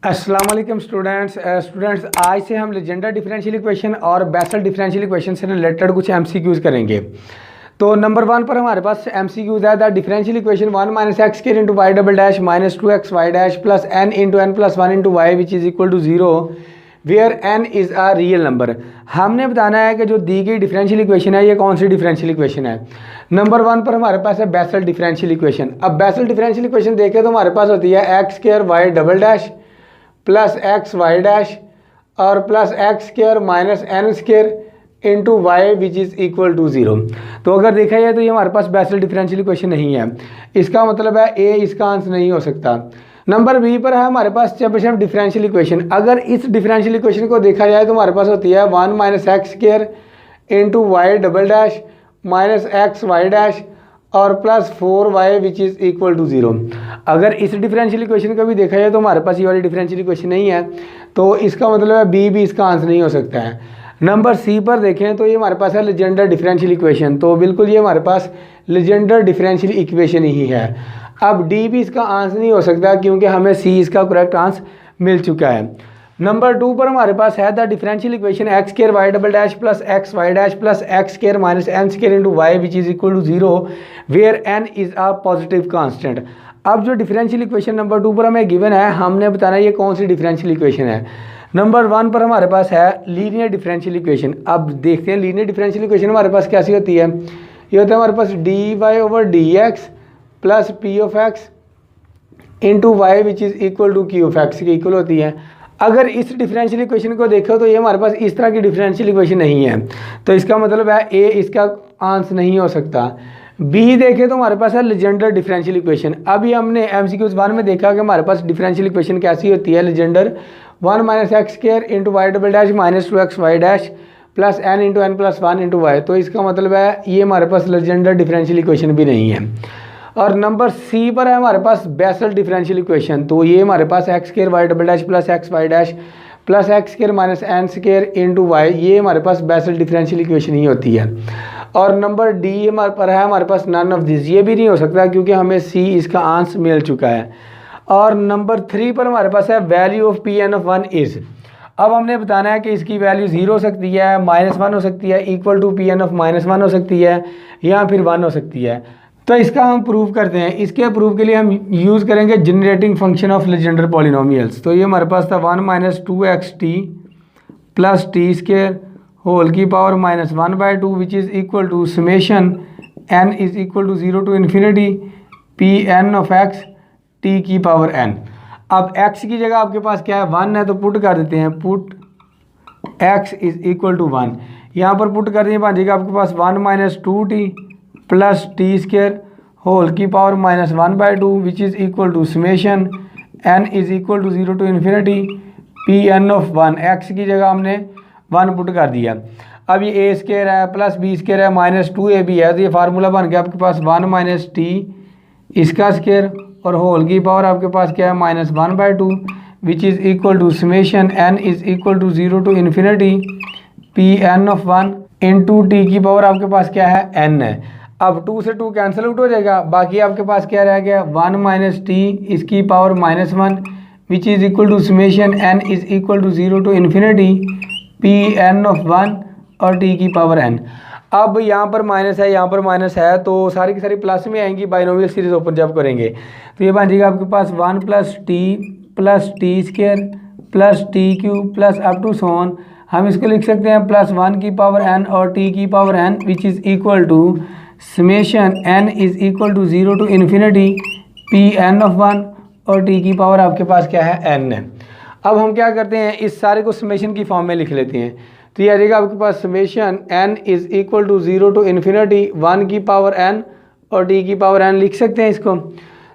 अस्सलाम वालेकुम स्टूडेंट्स आज से हम लेजेंडर डिफरेंशियल इक्वेशन और बेसल डिफरेंशियल इक्वेशन से रिलेटेड कुछ एमसीक्यूज करेंगे। तो नंबर 1 पर हमारे पास एमसीक्यूज है the differential equation 1 minus x square into Y double dash minus 2x y dash plus n into n plus 1 into Y which is equal to 0 where n is a real number. हमने बताना है कि जो दी गई differential equation है ये कौन सी डिफरेंशियल इक्वेशन है। नंबर 1 पर हमारे पास है बेसल डिफरेंशियल इक्वेशन। अब बेसल डिफरेंशियल इक्वेशन देखें तो हमारे पास होती है X square Y double dash plus x Y dash और plus x square minus N square into Y which is equal to 0। तो अगर देखा जाए तो ये हमारे पास बेसल डिफरेंशियल इक्वेशन नहीं है, इसका मतलब है ए इसका आंसर नहीं हो सकता। नंबर बी पर है हमारे पास चेबीशेव डिफरेंशियल इक्वेशन। अगर इस डिफरेंशियल इक्वेशन को देखा जाए तो हमारे पास होती है 1 minus x square into Y double dash minus X Y dash और plus 4y which is equal to 0। अगर इस डिफरेंशियल इक्वेशन को भी देखा जाए तो हमारे पास ये वाली डिफरेंशियल इक्वेशन नहीं है, तो इसका मतलब है बी भी इसका आंसर नहीं हो सकता है। नंबर सी पर देखें तो ये हमारे पास है लेजेंडर डिफरेंशियल इक्वेशन, तो बिल्कुल ये हमारे पास लेजेंडर डिफरेंशियल इक्वेशन ही है। अब डी भी इसका आंसर नहीं हो सकता क्योंकि हमें सी इसका करेक्ट आंसर मिल चुका है। नंबर 2 पर हमारे पास है the differential equation x square Y double dash plus x Y dash plus x square minus N square into Y which is equal to 0 where n is a positive constant. अब जो differential equation number 2 पर हमें given है, हमने बताना है ये कौन सी डिफरेंशियल इक्वेशन है। नंबर 1 पर हमारे पास है लीनियर डिफरेंशियल इक्वेशन। अब देखते हैं लीनियर डिफरेंशियल इक्वेशन हमारे पास कैसी होती है। ये होता है हमारे पास d y over d x plus p of x into Y which is equal to q of x की इक्वल होती है। अगर इस डिफरेंशियल इक्वेशन को देखो तो ये हमारे पास इस तरह की डिफरेंशियल इक्वेशन नहीं है, तो इसका मतलब है ए इसका आंसर नहीं हो सकता। बी देखें तो हमारे पास है लेजेंडर डिफरेंशियल इक्वेशन। अभी हमने एमसीक्यूज 1 में देखा कि हमारे पास डिफरेंशियल इक्वेशन कैसी होती है Legendre 1 minus x square into Y double dash minus 2x y dash plus n into n plus 1 into y. तो इसका मतलब है ये हमारे पास लेजेंडर डिफरेंशियल इक्वेशन भी नहीं है। और नंबर सी पर है हमारे पास बेसल डिफरेंशियल इक्वेशन। तो ये हमारे पास x square Y double dash plus x Y dash plus x square minus N square into y, ये हमारे पास बेसल डिफरेंशियल इक्वेशन ही होती है। और नंबर डी हमारे पर है हमारे पास नन ऑफ दिस, ये भी नहीं हो सकता क्योंकि हमें सी इसका आंसर मिल चुका है। और नंबर 3 पर हमारे पास है value of p n of 1 is. अब हमने बताना है कि इसकी वैल्यू 0 हो सकती है, -1 हो सकती है, equal to p n of -1 हो सकती है या फिर 1 हो सकती है। तो इसका हम प्रूव करते हैं। इसके प्रूफ के लिए हम यूज़ करेंगे generating function of Legendre polynomials. तो ये हमारे पास था 1 minus 2xt plus t square whole की power -1/2 which is equal to summation n is equal to 0 to infinity p n of x t की पावर n। अब x की जगह आपके पास क्या है 1 है, तो पुट कर देते हैं, put x is equal to 1। यहाँ पर पुट कर दिए बन जाएगा आपके पास 1 minus 2t plus t square whole की power -1/2 which is equal to summation n is equal to 0 to infinity p n of 1। X की जगह हमने 1 पुट कर दिया। अब ये ए स्क्वायर है प्लस बी स्क्वायर है माइनस 2ab है, तो ये फार्मूला बन गया आपके पास 1 माइनस टी इसका स्क्वायर और होल की पावर आपके पास क्या है -1/2 which is equal to summation n is equal to 0 to infinity p n of 1 into t की पावर आपके पास क्या है n है। अब 2 से 2 कैंसिल आउट हो जाएगा, बाकी आपके पास क्या रह गया 1 माइनस टी इसकी power -1 which is equal to summation n is equal to 0 to infinity p n of 1 और टी की पावर n। अब यहाँ पर माइनस है, यहाँ पर माइनस है, तो सारी की सारी प्लस में आएंगी बाइनोमियल सीरीज ओपन जब करेंगे। तो ये बन जाएगा आपके पास 1 plus t square plus t cube plus up to so on. हम इसको लिख सकते हैं +1 की पावर n और t की power n which is equal to summation n is equal to 0 to infinity p n of 1 और t की पावर आपके पास क्या है n है। अब हम क्या करते हैं, इस सारे को समेशन की फॉर्म में लिख लेते हैं। तो ये आ जाएगा आपके पास summation n is equal to 0 to infinity 1 की पावर n और t की पावर n लिख सकते हैं इसको।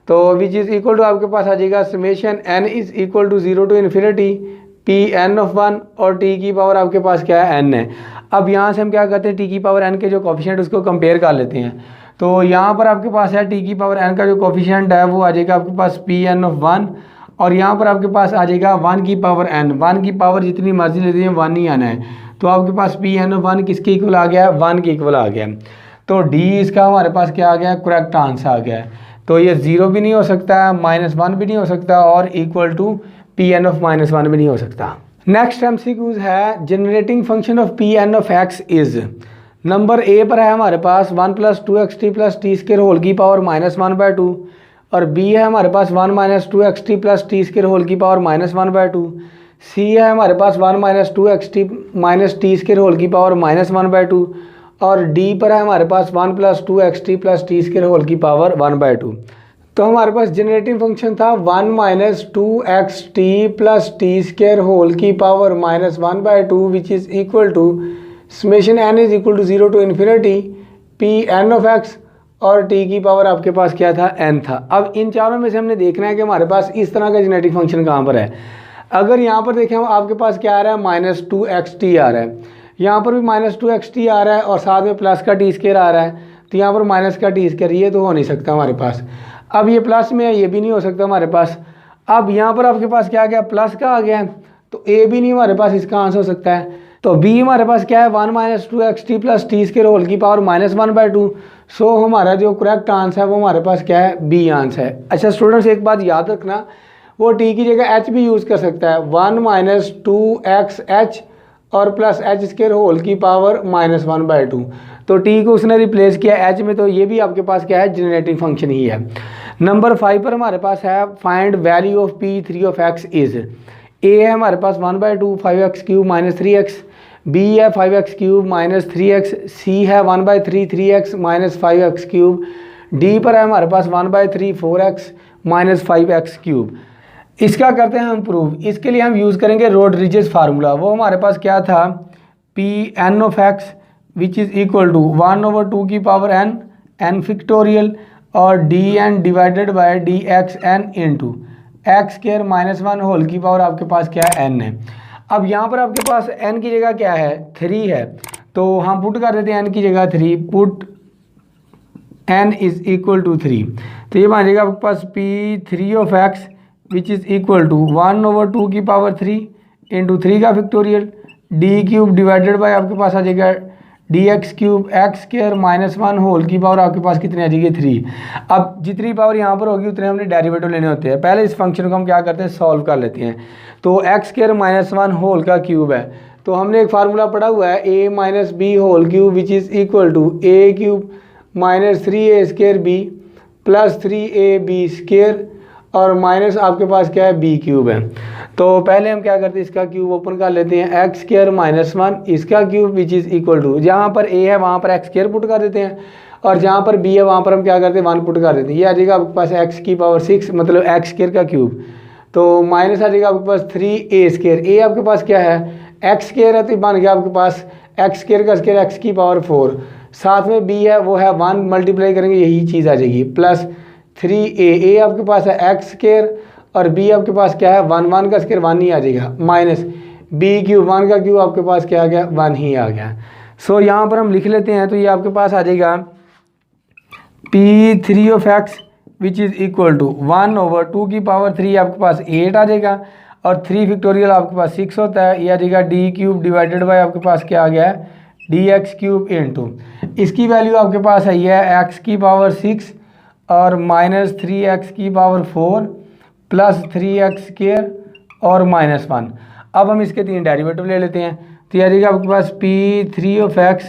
तो विच इज़ इक्वल टू आपके पास आ जाएगा summation n is equal to 0 to infinity p n of 1 और t की पावर आपके पास क्या है n है। अब यहाँ से हम क्या करते हैं t की पावर n के जो कोफिशिएंट उसको कंपेयर कर लेते हैं। तो यहाँ पर आपके पास है t की पावर n का जो कोफिशिएंट है वो आ जाएगा आपके पास पी एन ऑफ 1 और यहाँ पर आपके पास आ जाएगा 1 की पावर n। 1 की पावर जितनी मर्जी लेते हैं 1 ही आना है, तो आपके पास पी एन ऑफ 1 किसके इक्वल आ गया है 1 के इक्वल आ गया। तो डी इसका हमारे पास क्या आ गया करेक्ट आंसर आ गया है। तो ये 0 भी नहीं हो सकता, -1 भी नहीं हो सकता और equal to p n of -1 भी नहीं हो सकता। नेक्स्ट MCQs है generating function of p n of x is. Number ए पर है हमारे पास 1 + 2xt + t² होल की पावर -1/2 और बी है हमारे पास 1 - 2xt + t² होल की पावर -1/2। सी है हमारे पास 1 - 2xt - t² होल की पावर -1/2 और डी पर है हमारे पास 1 + 2xt + t² होल की पावर 1/2। तो हमारे पास जनरेटिंग फंक्शन था 1 - 2xt + t² होल की power -1/2 which is equal to summation n is equal to 0 to infinity p n of x और t की पावर आपके पास क्या था n था। अब इन चारों में से हमने देखना है कि हमारे पास इस तरह का जेनेटिक फंक्शन कहाँ पर है। अगर यहाँ पर देखें आपके पास क्या आ रहा है -2xt आ रहा है, यहाँ पर भी -2xt आ रहा है और साथ में प्लस का t² आ रहा है, तो यहाँ पर माइनस का t², ये तो हो नहीं सकता हमारे पास। अब ये प्लस में है, ये भी नहीं हो सकता हमारे पास। अब यहाँ पर आपके पास क्या आ गया, प्लस का आ गया है, तो ए भी नहीं हमारे पास इसका आंसर हो सकता है। तो बी हमारे पास क्या है 1 - 2xt + t² होल की पावर -1/2। सो हमारा जो करेक्ट आंसर है वो हमारे पास क्या है, बी आंसर है। अच्छा स्टूडेंट्स एक बात याद रखना, वो टी की जगह एच भी यूज़ कर सकता है, 1 - 2xh और प्लस h² होल की पावर -1/2। तो टी को उसने रिप्लेस किया एच में, तो ये भी आपके पास क्या है, जनरेटिंग फंक्शन ही है। नंबर 5 पर हमारे पास है find value of P3 of x is. A है हमारे पास 1/2 5x³ - 3x, बी है 5x³ - 3x, सी है 1/3 3x - 5x³, डी पर है हमारे पास 1/3 4x - 5x³। इसका करते हैं हम प्रूव। इसके लिए हम यूज़ करेंगे रोड्रिजेस फार्मूला। वो हमारे पास क्या था, p n of x which is equal to 1/2 की पावर n n फैक्टोरियल और d n divided by d x n into x² - 1 whole की पावर आपके पास क्या है, n है। अब यहाँ पर आपके पास n की जगह क्या है, 3 है, तो हम पुट कर देते हैं n की जगह 3, put n is equal to 3। तो ये बन जाएगा आपके पास P3 of x which is equal to 1/2 की पावर 3 इंटू 3 का फैक्टोरियल d³ डिवाइडेड बाय आपके पास आ जाएगा dx³ x² - 1 होल की पावर आपके पास कितनी आ जाएगी, 3। अब जितनी पावर यहाँ पर होगी उतने हमने डेरिवेटिव लेने होते हैं। पहले इस फंक्शन को हम क्या करते हैं, सॉल्व कर लेते हैं। तो x² - 1 होल का क्यूब है, तो हमने एक फार्मूला पढ़ा हुआ है a - b whole cube which is equal to a³ - 3a² b plus 3ab² और माइनस आपके पास क्या है, b³ है। तो पहले हम क्या करते हैं, इसका क्यूब ओपन कर लेते हैं, x² - 1 इसका cube which is equal to, जहाँ पर a है वहाँ पर x² पुट कर देते हैं और जहाँ पर b है वहाँ पर हम क्या करते हैं, 1 पुट कर देते हैं। ये आ जाएगा आपके पास x�6 मतलब x² का क्यूब, तो माइनस आ जाएगा आपके पास 3a²। a आपके पास क्या है, x² है, तो बन गया आपके पास x² का स्क्वायर x⁴, साथ में b है वो है 1 मल्टीप्लाई करेंगे यही चीज़ आ जाएगी, प्लस 3a आपके पास है x² और b आपके पास क्या है 1 1 का स्क्वायर 1 ही आ जाएगा, माइनस b³ 1 का क्यूब आपके पास क्या आ गया, 1 ही आ गया। सो यहाँ पर हम लिख लेते हैं, तो ये आपके पास आ जाएगा P3 of x which is equal to 1/2 की पावर 3 आपके पास 8 आ जाएगा और 3 फैक्टोरियल आपके पास 6 होता है, ये आ जाएगा d³ डिवाइडेड बाय आपके पास क्या आ गया है, dx³ इंटू इसकी वैल्यू आपके पास है ये x�6 और -3x⁴ प्लस 3x² और -1। अब हम इसके 3 डेरिवेटिव ले लेते हैं, तो ये आ जाएगा आपके पास P3 of x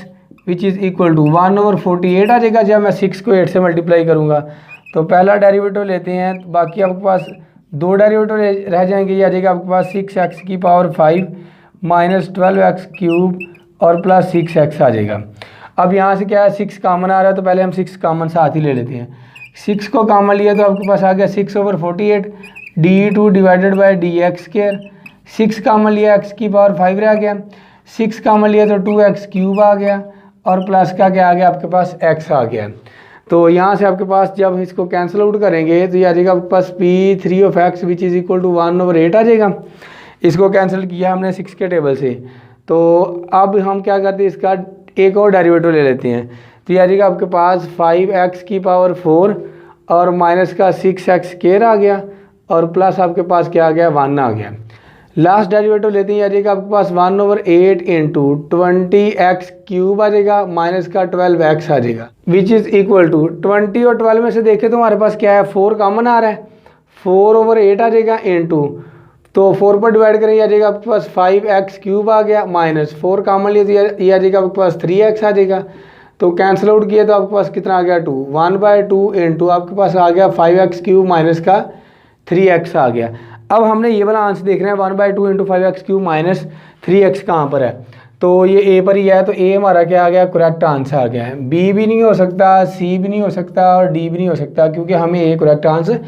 which is equal to 1/48 आ जाएगा जब मैं 6 को 8 से मल्टीप्लाई करूँगा। तो पहला डेरिवेटिव लेते हैं, बाकी आपके पास 2 डेरिवेटिव रह जाएंगे, ये आ जाएगा आपके पास 6x⁵ माइनस 12x³ और प्लस 6x आ जाएगा। अब यहाँ से क्या है, 6 कॉमन आ रहा है, तो पहले हम 6 कॉमन साथ ही ले लेते हैं। 6 को कॉमन लिया तो आपके पास आ गया 6/48 d2 divided by dx²। 6 common लिया x⁵ रह गया, 6 कॉमन लिया तो 2x³ आ गया और प्लस का क्या आ गया आपके पास x आ गया। तो यहाँ से आपके पास जब इसको कैंसिल आउट करेंगे तो ये आ जाएगा आपके पास P3 of x which is equal to 1/8 आ जाएगा। इसको कैंसिल किया हमने 6 के टेबल से, तो अब हम क्या करते हैं, इसका एक और डेरिवेटिव ले लेते हैं। तो ये आ जाएगा आपके पास 5x⁴ और माइनस का 6x² आ गया और प्लस आपके पास क्या आ गया, 1 आ गया। लास्ट डेरिवेटिव लेते हैं, ये आ जाएगा आपके पास 1/8 इंटू 20x³ आ जाएगा माइनस का 12x आ जाएगा विच इज़ इक्वल टू 20 और 12 में से देखें तो हमारे पास क्या है, 4 कॉमन आ रहा है, 4/8 आ जाएगा इंटू तो 4 पर डिवाइड करें, ये आ जाएगा आपके पास 5x³ आ गया, माइनस 4 कॉमन लिया तो ये आ जाएगा आपके पास 3x आ जाएगा। तो कैंसिल आउट किया तो आपके पास कितना आ गया 2, 1/2 इंटू आपके पास आ गया 5x³ माइनस का 3x आ गया। अब हमने ये वाला आंसर देख रहे हैं 1/2 इंटू 5x³ माइनस 3x कहाँ पर है, तो ये ए पर ही है, तो ए हमारा क्या आ गया, करेक्ट आंसर आ गया है। बी भी नहीं हो सकता, सी भी नहीं हो सकता और डी भी नहीं हो सकता, क्योंकि हमें ए करेक्ट आंसर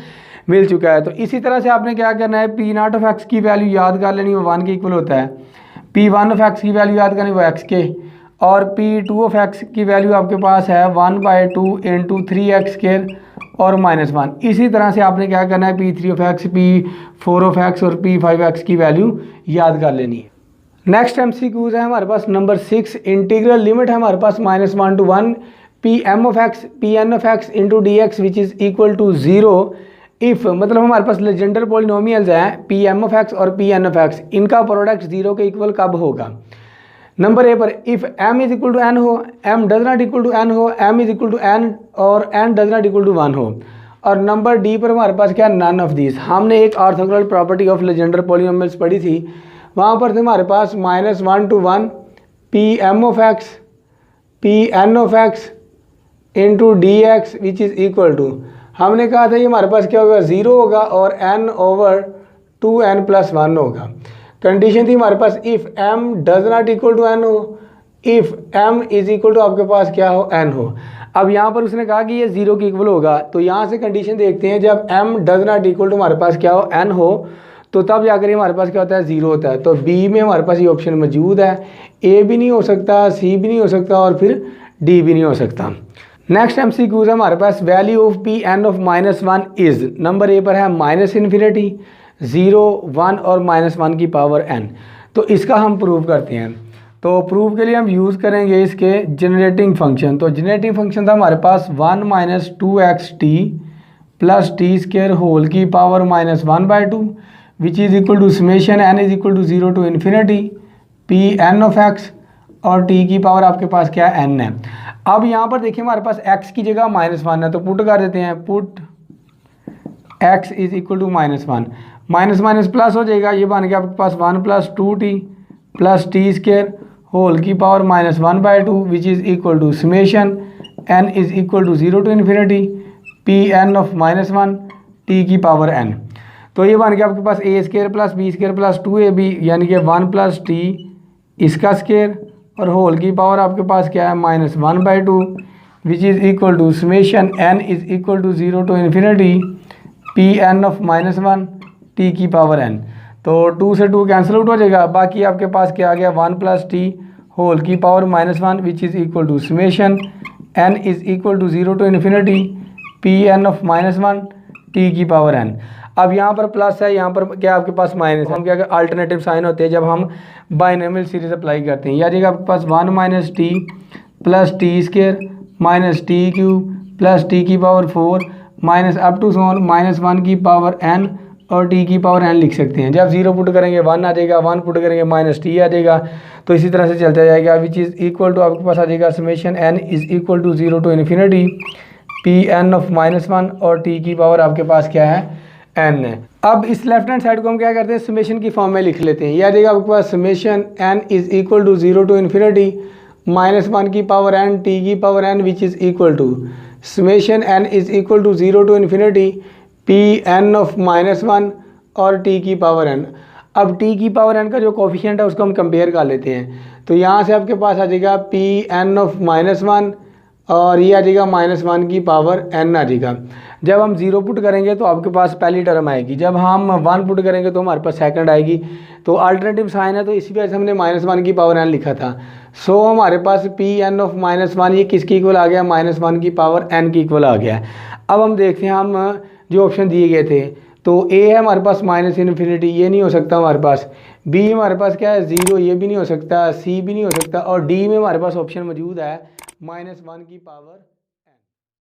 मिल चुका है। तो इसी तरह से आपने क्या करना है, P0 की वैल्यू याद कर लेनी, वो 1 के इक्वल होता है। P1 की वैल्यू याद करनी, वो x के, और P2 की वैल्यू आपके पास है 1/2 इंटू 3x² और -1। इसी तरह से आपने क्या करना है, P3 P4 और P5 की वैल्यू याद कर लेनी है। नेक्स्ट MCQs है हमारे पास नंबर 6, इंटीग्रल लिमिट है हमारे पास -1 to 1 Pn into dx which is equal to 0 if, मतलब हमारे पास लेजेंडर पॉलिनोमियल्स हैं Pm और Pn, इनका प्रोडक्ट 0 के इक्वल कब होगा। नंबर ए पर if m is equal to n हो, m does not equal to n हो, m is equal to n और n does not equal to 1 हो। और नंबर डी पर हमारे पास क्या, नन ऑफ दिस। हमने एक orthogonal property of Legendre polynomials पढ़ी थी, वहाँ पर थे हमारे पास -1 to 1 Pn into dx which is equal to, हमने कहा था ये हमारे पास क्या होगा, 0 होगा और n/2n+1 होगा। कंडीशन थी हमारे पास if m does not equal to n हो, if m is equal to आपके पास क्या हो, n हो। अब यहाँ पर उसने कहा कि ये 0 के इक्वल होगा, तो यहाँ से कंडीशन देखते हैं, जब m does not equal to हमारे पास क्या हो, n हो, तो तब जाकर हमारे पास क्या होता है, 0 होता है। तो बी में हमारे पास ये ऑप्शन मौजूद है, ए भी नहीं हो सकता, सी भी नहीं हो सकता और फिर डी भी नहीं हो सकता। नेक्स्ट MCQs है हमारे पास, value of Pn of -1 is, number ए पर है -∞, 0, 1 और -1 की पावर n। तो इसका हम प्रूव करते हैं। तो प्रूव के लिए हम यूज़ करेंगे इसके जनरेटिंग फंक्शन। तो जनरेटिंग फंक्शन था हमारे पास 1 - 2xt प्लस t² होल की power -1/2 which is equal to summation n is equal to 0 to ∞ Pn और t की पावर आपके पास क्या है, n है। अब यहाँ पर देखिए हमारे पास x की जगह -1 है, तो पुट कर देते हैं, put x is equal to -1, minus plus हो जाएगा, ये बन गया आपके पास 1 + 2t प्लस t² होल की power -1/2 which is equal to summation n is equal to 0 to ∞ Pn t की पावर n। तो ये बन गया आपके पास a² + b² + 2ab यानी कि 1 + t इसका स्क्वायर और होल की पावर आपके पास क्या है, -1/2 which is equal to summation n is equal to 0 to ∞ Pn t की पावर n। तो 2 से 2 कैंसिल आउट हो जाएगा, बाकी आपके पास क्या आ गया, 1 + t होल की power -1 which is equal to summation n is equal to 0 to ∞ Pn t की पावर n। अब यहाँ पर प्लस है, यहाँ पर क्या आपके पास माइनस है, हम क्या अल्टरनेटिव साइन होते हैं जब हम बाइनोमियल सीरीज अप्लाई करते हैं। यानी कि आपके पास 1 - t plus t² minus t³ plus t की पावर 4 माइनस अप टू सोन -1 की पावर n और t की पावर n लिख सकते हैं। जब 0 पुट करेंगे 1 आ जाएगा, 1 पुट करेंगे -t आ जाएगा, तो इसी तरह से चलता जाएगा विच इज़ इक्वल टू आपके पास आ जाएगा summation n is equal to 0 to ∞ Pn और t की पावर आपके पास क्या है, n है। अब इस लेफ्ट हैंड साइड को हम क्या करते हैं, समेशन की फॉर्म में लिख लेते हैं। यह आ जाएगा आपके पास summation n is equal to 0 to ∞ -1 की पावर n t की power n which is equal to summation n is equal to 0 to ∞ Pn और t की पावर n। अब t की पावर n का जो कोफिशिएंट है उसको हम कंपेयर कर लेते हैं। तो यहाँ से आपके पास आ जाएगा Pn और ये आ जाएगा -1 की पावर n आ जाएगा। जब हम 0 पुट करेंगे तो आपके पास पहली टर्म आएगी, जब हम 1 पुट करेंगे तो हमारे पास सेकंड आएगी। तो अल्टरनेटिव साइन है, तो इसी वजह से हमने -1 की पावर n लिखा था। सो हमारे पास Pn ये किसकी इक्वल आ गया, -1 की पावर n की इक्वल आ गया। अब हम देखते हैं, हम जो ऑप्शन दिए गए थे, तो A है हमारे पास -∞, ये नहीं हो सकता हमारे पास। B हमारे पास क्या है, 0, ये भी नहीं हो सकता। C भी नहीं हो सकता। और D में हमारे पास ऑप्शन मौजूद है -1 की पावर